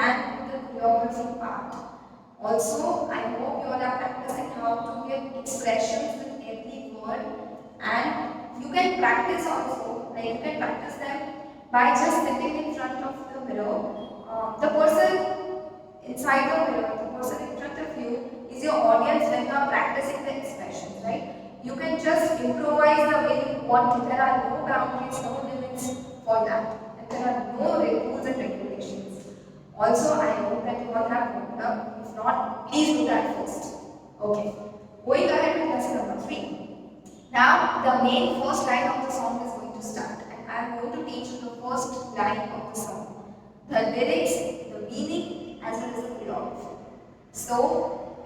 and the choreography part. Also, I hope you all are practicing how to give expressions with every word, and you can practice also, like you can practice them by just sitting in front of the mirror. The person inside the mirror, the person in front of you is your audience when you are practicing the expressions, right? You can just improvise the way you want. There are no boundaries, no limits for that, and there are no rules and regulations. Also, I hope that you all have warmed up. If not, please do that first. Okay. Going ahead with lesson number 3. Now, the main first line of the song is going to start, and I am going to teach you the first line of the song, the lyrics, the meaning, as well as the choreography. So,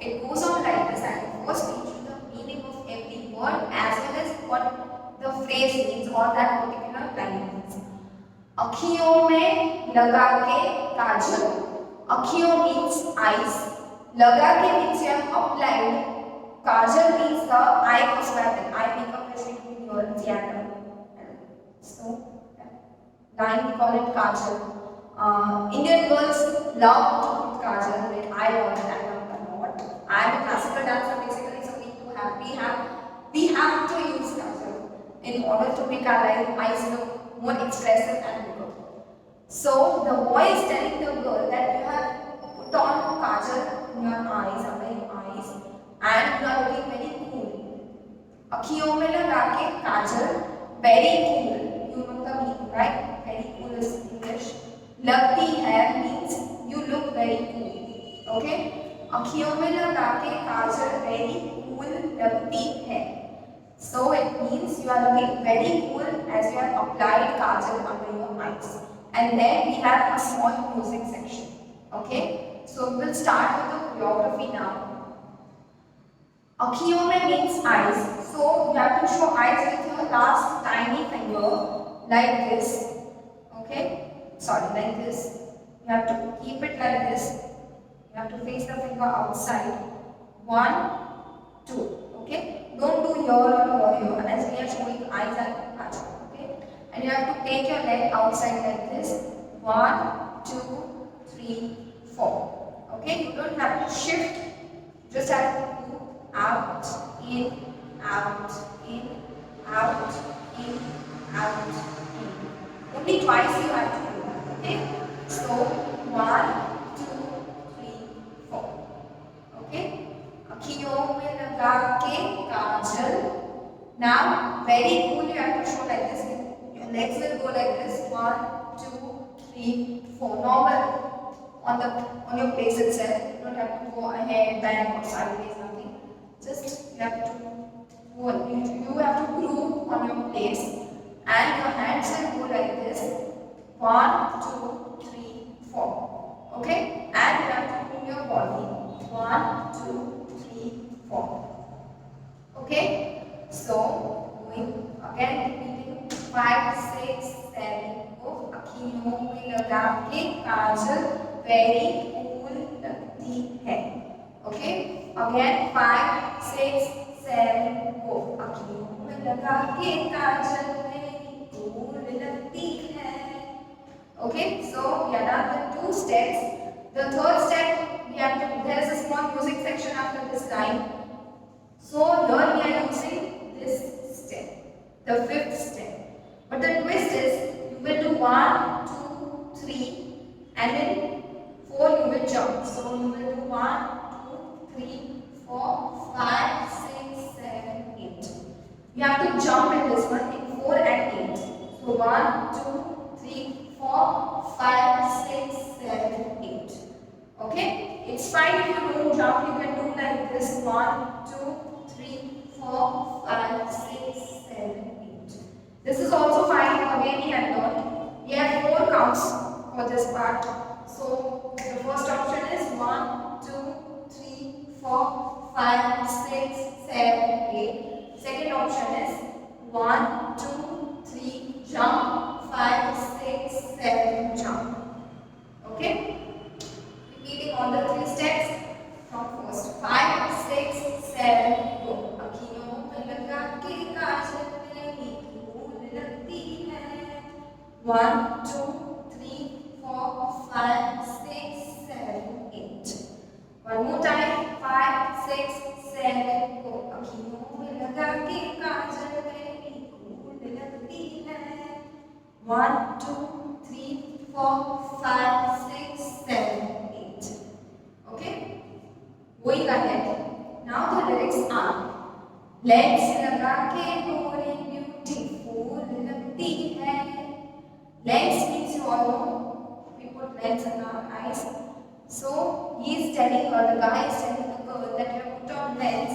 it goes on like this. I will first teach you the meaning of every word as well as what the phrase means or that particular line means. अखियों में लगा के काजल. अखियों means eyes. लगा के means you have applied. Kajal means the eye cosmetic, eye makeup which we do in your theater. So, line we call it kajal. Indian girls love to put kajal. Like I love it. I love it a lot. I am a classical dancer basically, so we have to use kajal in order to make our eyes look more expressive and bigger. So the boy is telling the girl that you have put on kajal in your eyes, under your eyes, and you are looking very cool. अखियों में लगा के काजल, very cool. You know the meaning, right? Very cool is English. लगती है means you look very cool. Okay? अखियों में लगा के काजल very cool लगती है. So it means you are looking very cool as you have applied kajal under your eyes. And then we have a small music section. Okay? So we will start with the choreography now. अखियों में means eyes. So you have to show eyes with your last tiny finger like this. Okay? Sorry, like this. You have to keep it like this. You have to face the finger outside. 1, 2. Okay? Don't do here or here as we are showing eyes and kajal. Okay? And you have to take your leg outside like this. 1, 2, 3, 4. Okay? You don't have to shift. Just have to do out, in, out, in, out, in, out, in. Only twice you have to do that. Okay? So 1, 2, 3, 4. Okay? अखियों में लगा के काजल. Now, very cool. You have to show like this. Your legs will go like this. 1, 2, 3, 4. Normal on your place itself. You don't have to go ahead, back, or sideways. Nothing. Just you have to groove on your place, and your hands will go like this. 1, 2, 3, 4. Okay, and you have to move your body. 1, 2, 3, 4. Okay, so going again, repeating 5, 6, 7. Oh, अखियों में लगा के काजल very cool लगती है. Okay, again 5, 6, 7. Oh, अखियों में लगा के काजल very cool लगती है. Okay, so we are done with 2 steps. The third step, there is a small music section after this line. So here we are using this step, the 5th step. But the twist is, you will do 1, 2, 3, and then 4 you will jump. So you will do 1, 2, 3, 4, 5, 6, 7, 8. You have to jump in this one in 4 and 8. So 1, 2, 3, 4, 5, 6, 7, 8. Okay? It's fine if you don't jump, you can do like this. 1, 2, 3, 4, 5, 6, 7, 8. This is also fine. Again we have learned. We have 4 counts for this part. So the first option is 1, 2, 3, 4, 5, 6, 7, 8. Second option is 1, 2, 3, jump, 5, 6, 7, jump. Okay? Repeating all the 3 steps from first. 5, 6, 7, go. अखियों में लगा के काजल मेरी धूल लगती है. 1, 2, 3, 4, 5, 6, 2, 3, 4, 5, 6, 7, 8. Okay? Going ahead. Now the lyrics are lens लगा के गोरी ब्यूटीफुल लगती है. Lens means you all know we put lens in our eyes. So he is telling her, the guy is telling the girl that you have put on lens.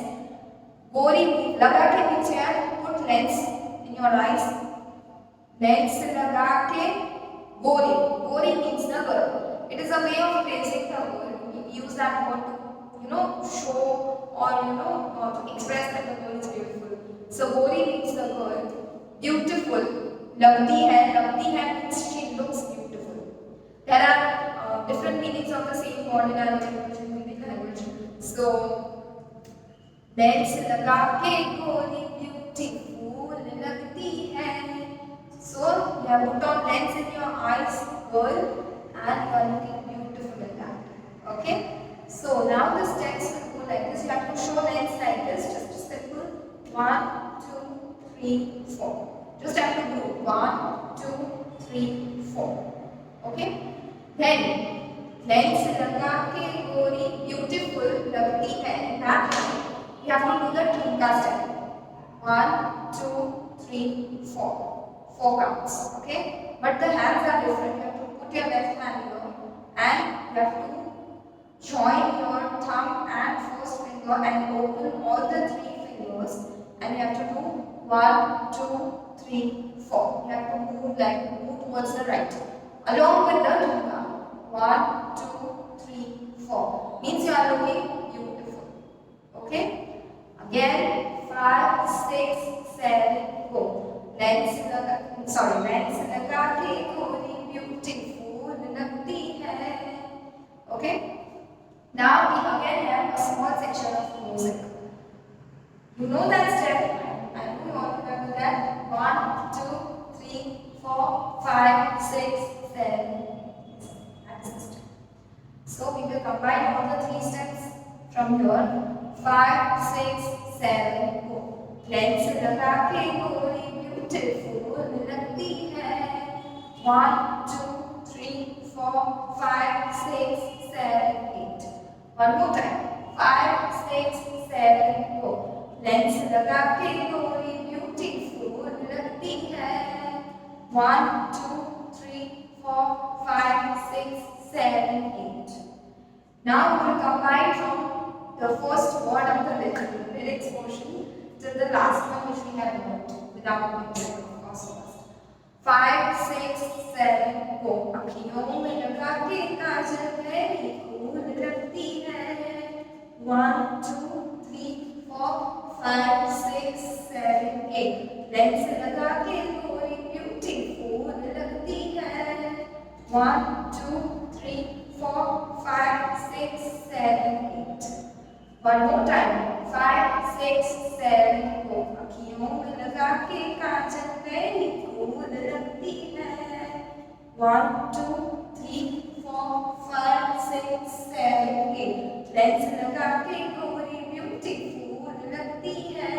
Gori laga ke means you have put lens in your eyes. Lens laga ke gori. Gori means the girl. It is a way of praising the girl. We use that word to show or to express that the girl is beautiful. So Gori means the girl. Beautiful. Lovely hai means she looks beautiful. There are different meanings of the same word in our Hindi language. So, lens लगा के गोरी beautiful लगती है. So, you have put on lens in your eyes, girl, and you are looking beautiful in that. Okay? So, now the steps will go like this. You have to show lens like this. Just a simple 1, 2, 3, 4. Just have to do 1, 2, 3, 4. Okay? Then lens लगा के गोरी beautiful लगती है. In that time, you have to do the ठुमका step. 1, 2, 3, 4. 4 counts. Okay? But the hands are different. You have to put your left hand here and you have to join your thumb and first finger and open all the 3 fingers and you have to do 1, 2, 3, 4. You have to move towards the right. Along with the dhumka. 1, 2, 3, 4. Means you are looking beautiful. Okay? Again, 5, 6, 7, go. Lens लगा के गोरी beautiful लगती है. Okay? Now we again have a small section of music. You know that step. I know you all remember that. 1, 2, 3, 4, 5, 6, 7. That's the step. So we will combine all the 3 steps from here. 5, 6, 7, go. Lens लगा के गोरी beautiful लगती है. 1, 2, 3, 4, 5, 6, 7, 8. One more time. 5, 6, 7, go. Lens लगा के गोरी beautiful लगती है. 1, 2, 3, 4, 5, 6, 7, 8. Now we will combine from the first word of the lyrics portion till the last one which we have learned without music, of course first. 5, 6, 7, go. अखियों में लगा के काजल मेरी खून लगती है. 1, 2, 3, 4, 5, 6, 7, 8. लेंस लगा के गोरी beautiful लगती है. 1, 2, 3, 4, 5, 6, 7, 8. One more time. 5, 6, 7, go. अखियों में लगा के काजल मेरी खून लगती है. 1, 2, 3, 4, 5, 6, 7, 8. लेंस लगा के गोरी beautiful लगती है.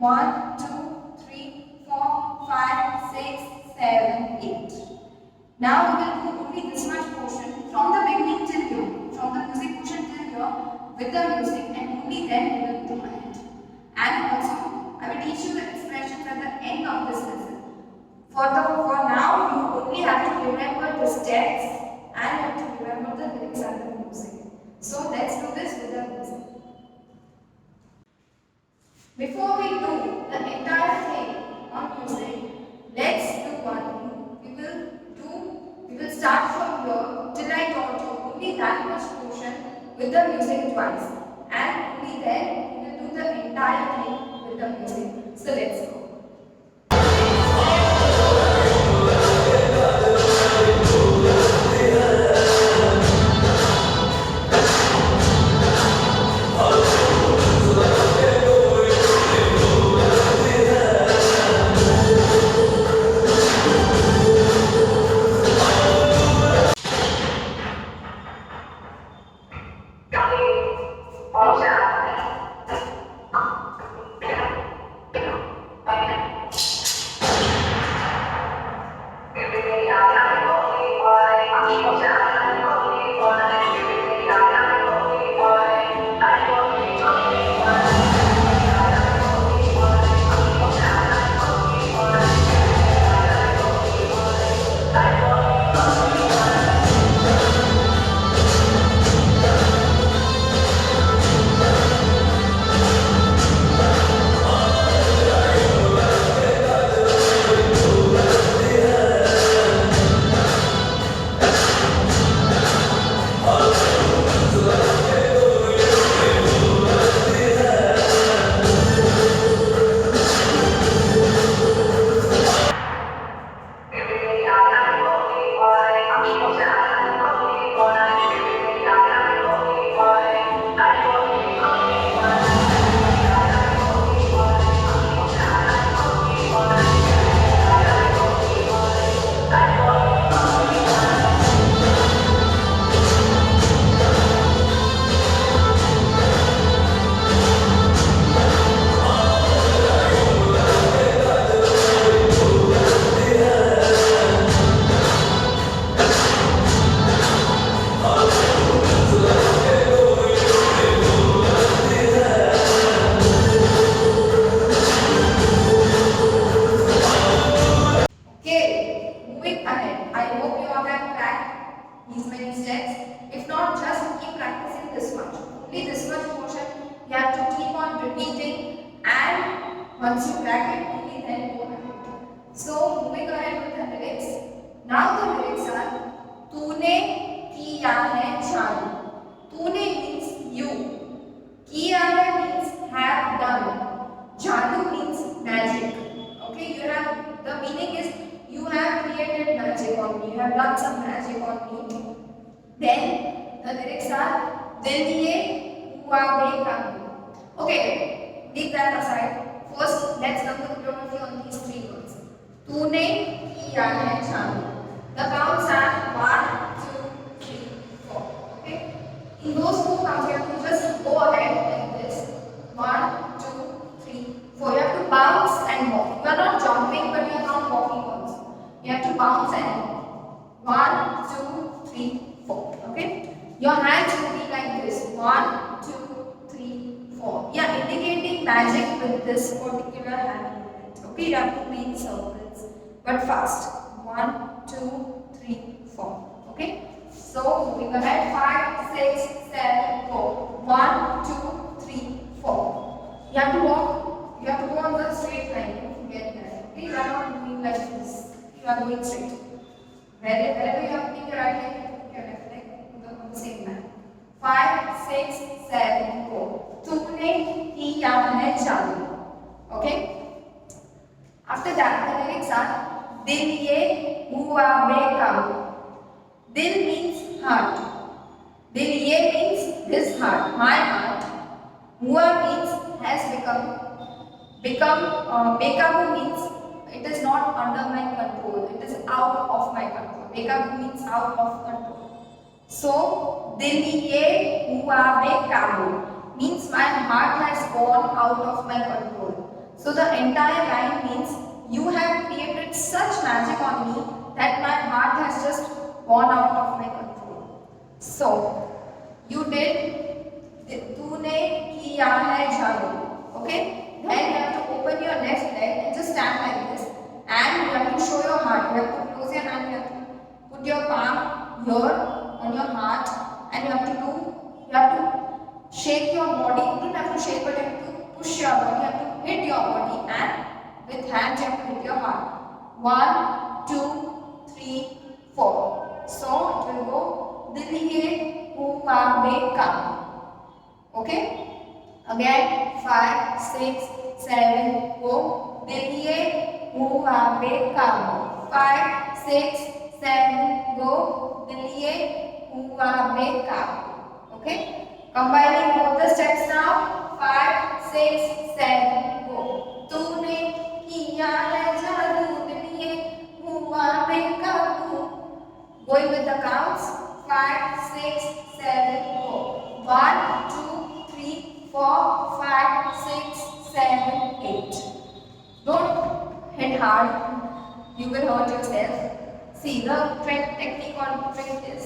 1, 2, 3, 4, 5, 6, 7, 8. Now we will do only this much portion from the beginning till here, from the music portion till here with the music, and only then we will do it. And also, I will teach you the expressions at the end of this lesson. For now, you only have to remember the steps and you have to remember the lyrics and the music. So let's do this with the music. Before we do the entire thing on music, let's do one thing. We will start from here till I taught you only that much portion with the music twice, and only then we will do the entire thing with the music. So let's go. If not, just keep practicing this much. Only this much portion you have to keep on repeating, and once you crack it, only then go ahead. So moving ahead with the lyrics. Now the lyrics are तूने किया है जादू. तूने means you. किया है means have done. Jadoo means magic. Okay, you have, the meaning is you have created magic on me. You have done some magic on me. Then the lyrics are Dil ye hua bekabu. Okay, leave that aside. First, let's learn the geography on these three words. तूने किया है जादू. The counts are 1, 2, 3, 4. Okay, in those four counts, you have to just go ahead like this. 1, 2, 3, 4. You have to bounce and walk. You are not jumping, but you are not walking also. You have to bounce and walk. 1, 2, 3, 4. Okay. Your hands will be like this. 1, 2, 3, 4. You are indicating magic with this particular hand movement. Okay. You have to be in circles, but fast. 1, 2, 3, 4. Okay. So moving ahead. 5, 6, 7, 4. 1, 2, 3, 4. You have to walk. You have to go on the straight line. Don't forget that. Okay. You are not moving like this. You are going straight. Wherever you have to take your right leg, you your left leg on the same line. 5, 6, 7, 4. तूने किया है जादू. Okay. After that, the lyrics are दिल ये हुआ बेकाबू. Dil means heart. Dil ye means this heart, my heart. Hua means has become. Bekabu means it is not under my control. It is out of my control. Bekabu means out of control. So dil ye hua bekabu means my heart has gone out of my control. So the entire line means you have created such magic on me that my heart has just gone out of my control. So you did. तूने किया है जादू. Okay. Then you have to open your left leg and just stand like this. And you have to show your heart. You have to close your hand. You have to put your palm here on your heart, and you have to shake your body. You don't have to shake, but you have to push your body. You have to hit your body, and with hands you have to hit your heart. 1, 2, 3, 4. So it will go Dil ye hua bekabu. Okay. Again, 5, 6, 7, go. Dil ye hua bekabu. 5, 6, 7, go. Dil ye hua bekabu. Okay. Combining both the steps now. 5, 6, 7, go. तूने किया है जादू. दिल ये हुआ बेकाबू. Going with the counts. 5, 6, 7, go. 1, 2, 3, 4, 5, 6, 7, 8. Don't hit hard. You will hurt yourself. See, the technique or trick is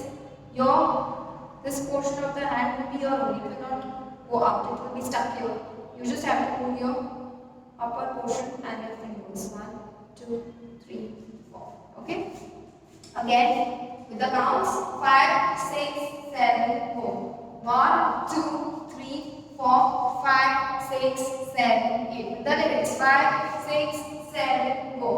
this portion of the hand will be your own. It will not go out. It will be stuck here. You just have to move your upper portion and your fingers. 1, 2, 3, 4. Okay? Again, with the counts. 5, 6, 7, go. 1, 2, 3, 4, 5, 6, 7, 8. The lyrics. 5, 6, 7, go.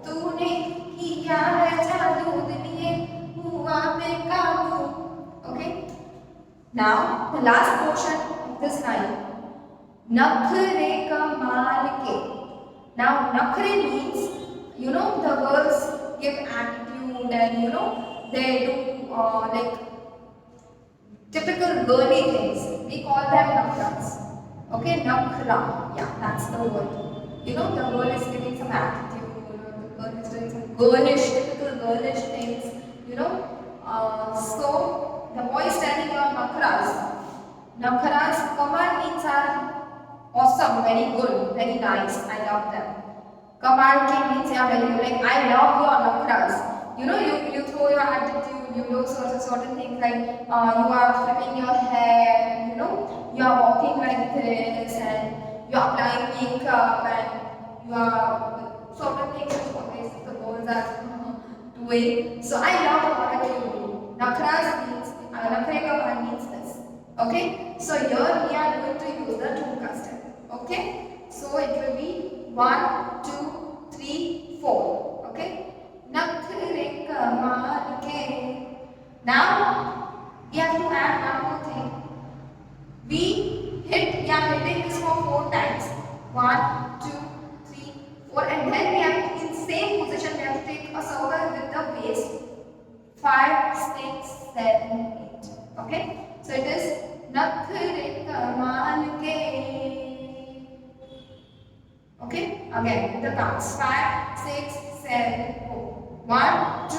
तूने किया है जादू. दिल ये हुआ बेकाबू. Okay. Now the last portion of this line. नखरे कमाल के. Now नखरे means the girls give attitude and they do like typical girly things. We call them nakhras. Okay, nakhra. Yeah, that's the word. The girl is giving some attitude. The girl is doing some typical girlish things. So the boy is telling your nakhras. Nakhras, kamal means are awesome, very good, very nice. I love them. Kamal ke means yeah, very good. Like I love your nakhras. You throw your attitude, you do certain things like you are flipping your hair, you are walking like this, and you are applying makeup, and you are certain things which always the girls are doing. So I love whatever you do. Nakhras means nakhre Okay, so here we are going to use the Thumka step. Okay, so it will be 1, 2, 3, 4. Okay, Nakhre kamal ke. Now we have to add one more thing. We are hitting this for 4 times. 1, 2, 3, 4, and then we have in same position we have to take a circle with the base. 5, 6, 7, 8. Okay, so it is Nakhre kamal ke. Okay, again with the counts 5, 6, 7, 4. 1, 2,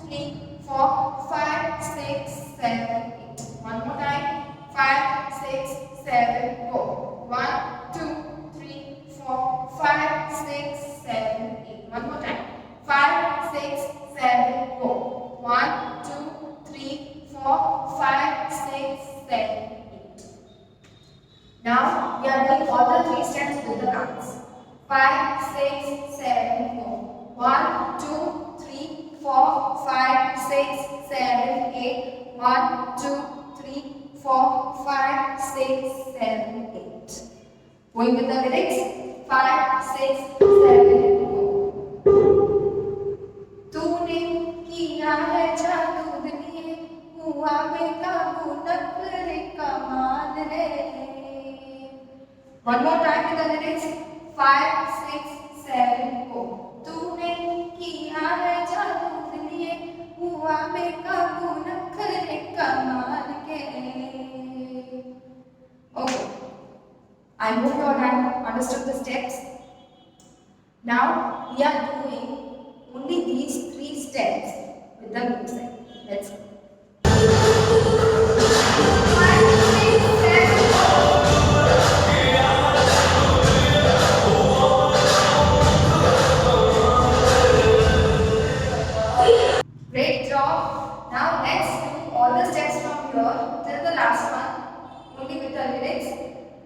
3, 4, 5, 6, 7, 8. One more time. 5, 6, 7, 4. 1, 2, 3, 4, 5, 6, 7, 8. One more time. 5, 6, 7, 4. 1, 2, 3, 4, 5, 6, 7, 8. Now we are doing all the 3 steps with the counts. 5, 6, 7, 4. 1, 2, 3, 4, 5, 6, 7, 8. 1, 2, 3, 4, 5, 6, 7, 8. Going with the lyrics. 5, 6, 7, 4. तूने किया है जादू दिए हुआ बेकाबू नखरे कमाल रे. One more time with the lyrics. 5, 6, 7, 4. तूने किया है जादू दिए हुआ बेकाबू नखरे कमाल के. Okay, I hope you all have understood the steps. Now we are doing only these 3 steps with the music. Let's go. 5, 6, 7, 4. Great job. Now let's do all the steps from here till the last one. Only with the lyrics,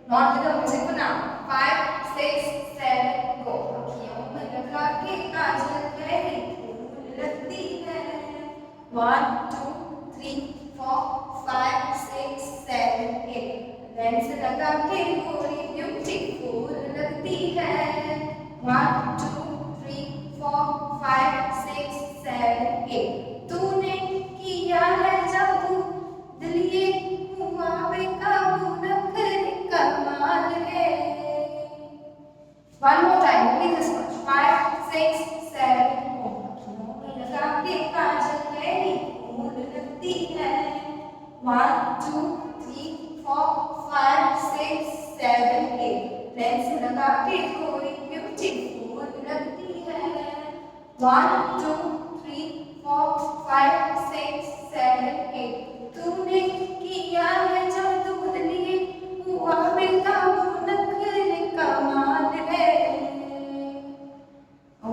not with the music for now. 5, 6, 7, go. अखियों में लगा के काजल गहरी फूल लगती है. 1, 2, 3, 4, 5, 6, 7, 8. Lens लगा के गोरी ब्यूटीफुल लगती है. 1, 2, 3, 4, 5, 6, 7, 8. तूने किया है जादू दिल ये हुआ बेकाबू नखरे कमाल है. One more time, only this much. 5, 6, 7, 4. अखियों में लगा के काजल गहरी फूल लगती है. 1, 2, 3, 4, 5, 6, 7, 8. लेंस लगा के गोरी ब्यूटीफुल लगती है. 1, 2, 3, 4, 5, 6, 7, 8. तूने किया है जादू दिल ये हुआ बेकाबू नखरे कमाल है.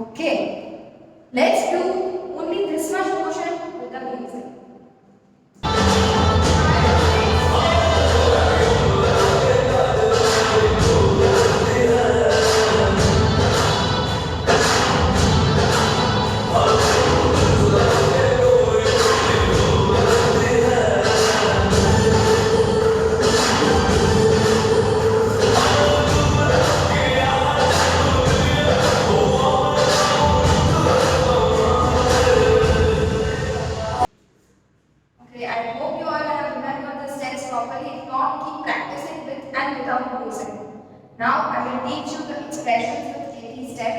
Okay, let's do only this much portion with the music. Okay, I hope you all have remembered the steps properly. If not, keep practicing with and without music. Now I will teach you the expressions with every step.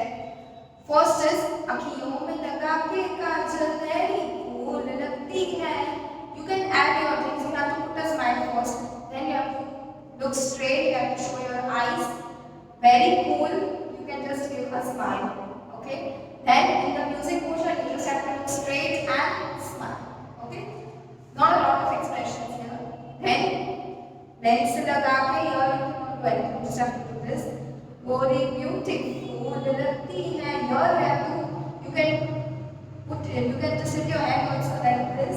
First is अखियों में लगा के काजल गहरी फूल लगती है. You can add your things. You have to put a smile first. Then you have to look straight. You have to show your eyes. Very cool. You can just give a smile. Okay. Then in the music portion, you just have to look straight and smile. Okay. Not a lot of expressions here. Then lens लगा के here you cannot do anything. Just have to do this. गोरी beautiful लगती है. Here you have to, you can just hit your hand also like this.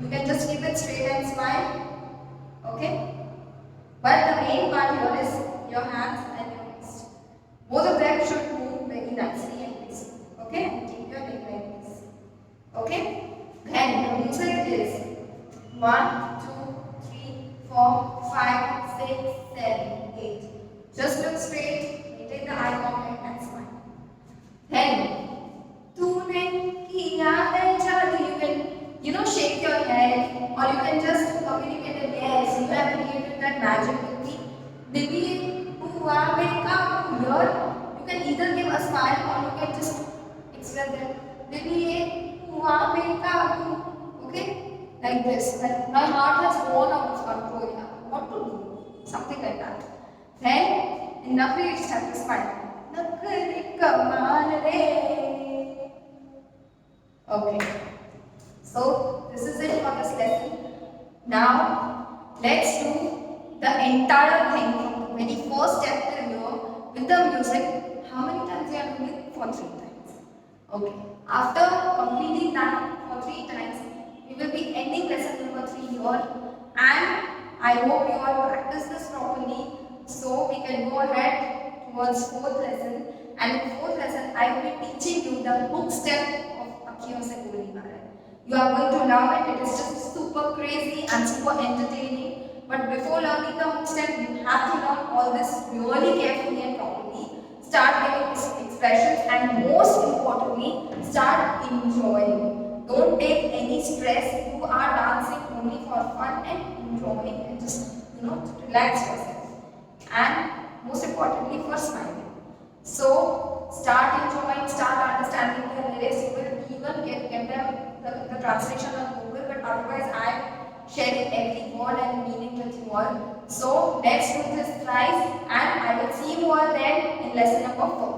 You can just keep it straight and smile. Okay. But the main part here is your hands and your wrist. Both of them should move very nicely and gracefully. Okay. Keep your leg like this. Okay. Then the music is 1, 2, 3, 4, 5, 6, 7, 8. Just look straight, maintain the eye contact and smile. Then, तूने किया है जादू. You can, shake your head, or you can just communicate that yes, you have created that magic with me. Maybe हुआ बेकाबू. Here, you can either give a smile or you can just express that. Maybe हुआ बेकाबू. Okay, like this. Like my heart has gone out of control. What to do? Something like that. Then, in Nakri, you just have to smile. Nakri kamaan re. Okay, so this is it for this lesson. Now let's do the entire thing from the very first step till here with the music. How many times you are doing it? For 3 times. Okay, after completing that for 3 times, we will be ending lesson number 3 here, and I hope you all practice this properly so we can go ahead towards 4th lesson. And in 4th lesson, I will be teaching you the hook step Akhiyon Se Goli Maran. You are going to love it. It is just super crazy and super entertaining. But before learning the hook step, you have to learn all this really carefully and properly. Start giving expressions, and most importantly, start enjoying. Don't take any stress. You are dancing only for fun and enjoying, and just relax yourself. And most importantly, for smiling. So start enjoying, start understanding the lyrics. You will even get the translation on Google, but otherwise I am sharing every word and meaning with you all. So let's do this thrice, and I will see you all then in lesson number 4.